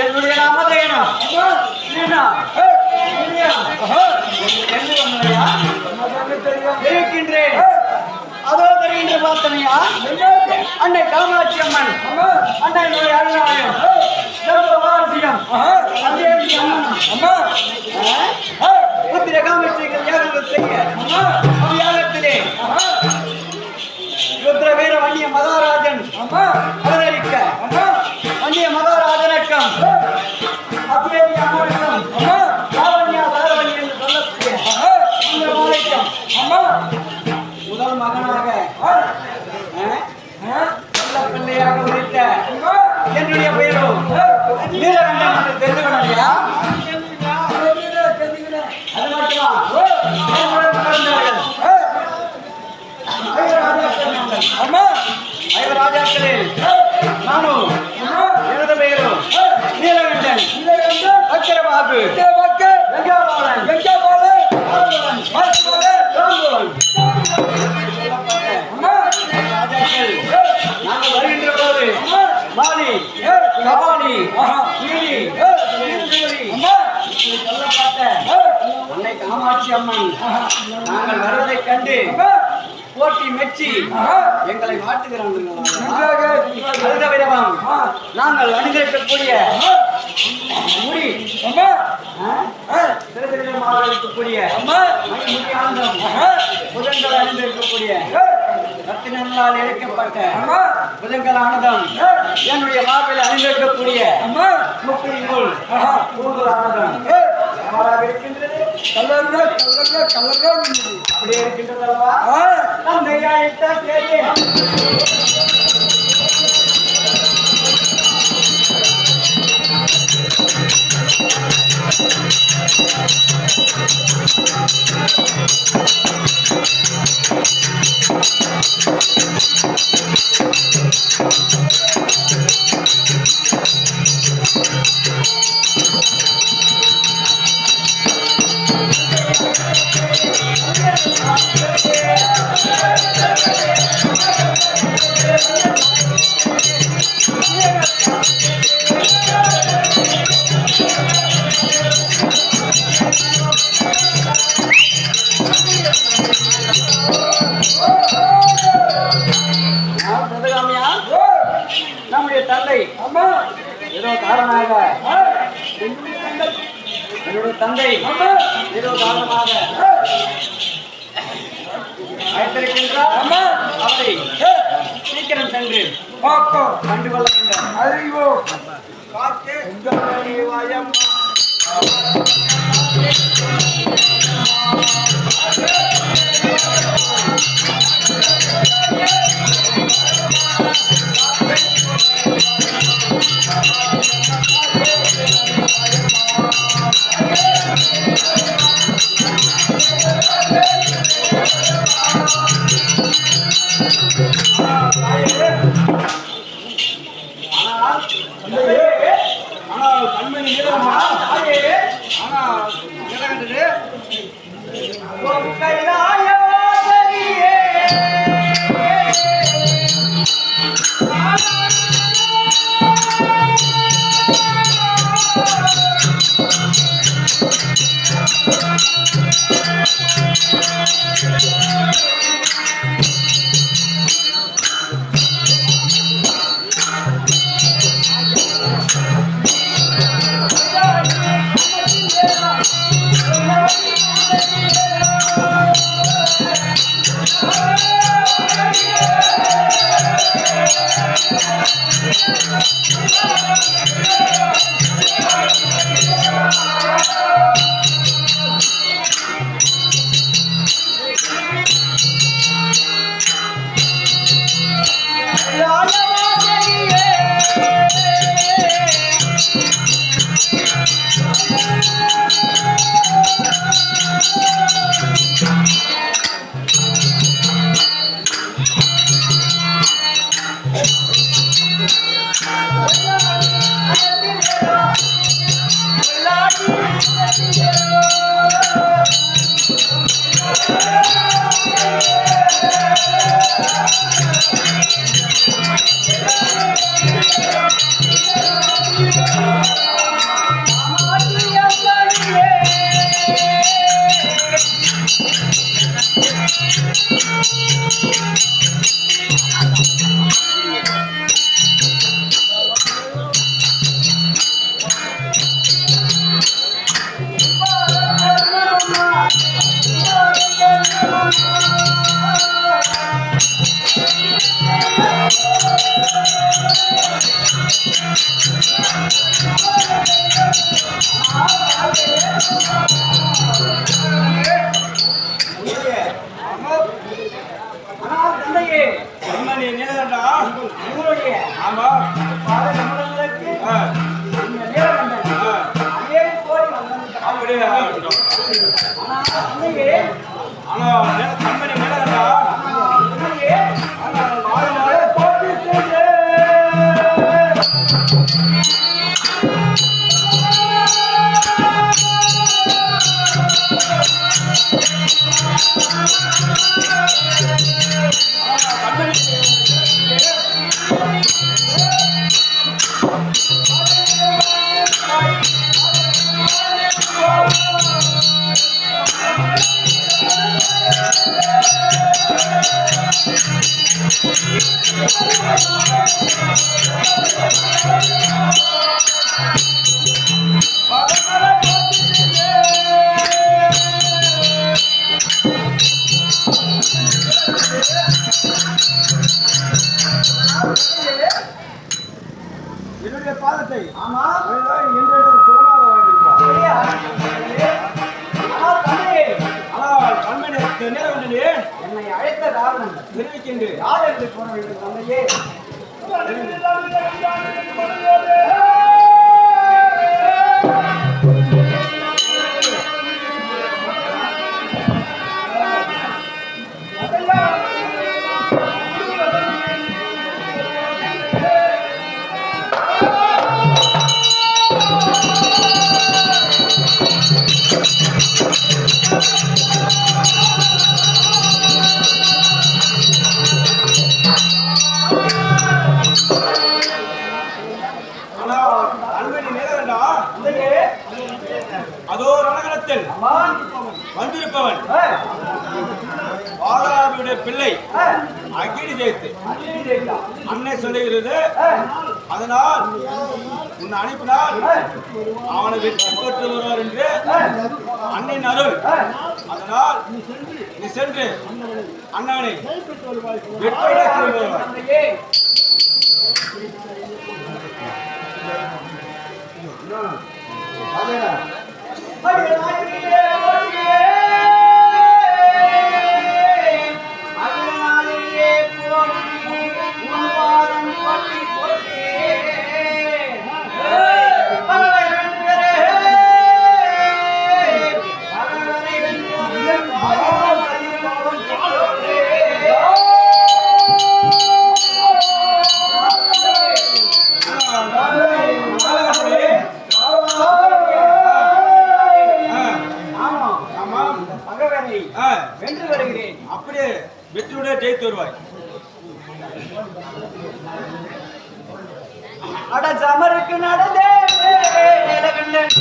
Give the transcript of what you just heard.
என்னுடைய நாமதேனா இருக்கின்றேன். அதோ தெரிகின்ற பார்த்தனையா அன்னை காமாட்சி அம்மன், அன்னையினுடைய அருளாலயம் புத்திர காமாட்சிகள் யாகங்கள் செய்ய யாகத்திலே ருத்ர வீர வன்னிய மகாராஜன் அவதரிக்க வன்னிய மகாராஜனுக்கும் அபியேவி அம்மனுக்கும் சாரண்யா சாரவணி என்று சொல்லக்கூடிய இந்த மாலைக்கும் முதல் மகனாக நல்ல பிள்ளையாக உரைத்த என்னுடைய பெயரும் நீலகண்டன் என்று தெரிந்து கொள்ளையா? அது மட்டுமா ராஜாக்களில் நானும் எனது பெயரும் நீலகண்டன் அக்கரபாபு நாங்கள் வருகின்ற போது மாலி கபாலி சொல்லப்பட்ட அன்னை காமாட்சி அம்மன் நாங்கள் வருவதைக் கண்டு போட்டி மெச்சி எங்களை வாழ்த்துகிறார்கள். நாங்கள் அணிந்திருக்கக்கூடிய முடி இருக்கக்கூடிய புதன்கள் அணிந்திருக்கக்கூடிய ரத்தினால் இழைக்கப்பட்ட புதன்கள் ஆனதம் என்னுடைய மார்பில் அணிந்திருக்கக்கூடிய முப்பதிக்குள் கூடுதல் ஆனதம் இருக்கின்றது. அப்படியே இருக்கின்றதல்லவா? நம்முடைய தந்தை ஏதோ காரணமாக என்னுடைய தந்தை ஏதோ காரணமாக அழைத்திருக்கின்றார். அவரை சீக்கிரம் சென்று கண்டுகொள்ள வேண்டும். அறிவோ ஆனால் கண்மணி ஆனால் என்னுடைய பாதத்தை ஆமா என்று சுகமாக வாழ்ந்திருப்பார். என்னை அழைத்த காரணம் தெரிவிக்கின்றேன். யார் என்று கூற வேண்டும் தந்தையே? அதோ ரணகலத்தில் வந்திருப்பவன் பாலாவியுடைய பிள்ளை அக்கினி ஜெயித்து அன்னை சொல்லுகிறது. அதனால் உன்னை அனுப்பினால் அவனை வெற்றி பெற்று வருவார் என்று அன்னையின் அருள். அதனால் நீ சென்று அண்ணனை வெற்றி வருவார். வென்று வருகிறேன். அப்படியே வெற்றியுடைய ஜெயித்து வருவாய். அட சமருக்கு நடந்தே நீலகண்டன்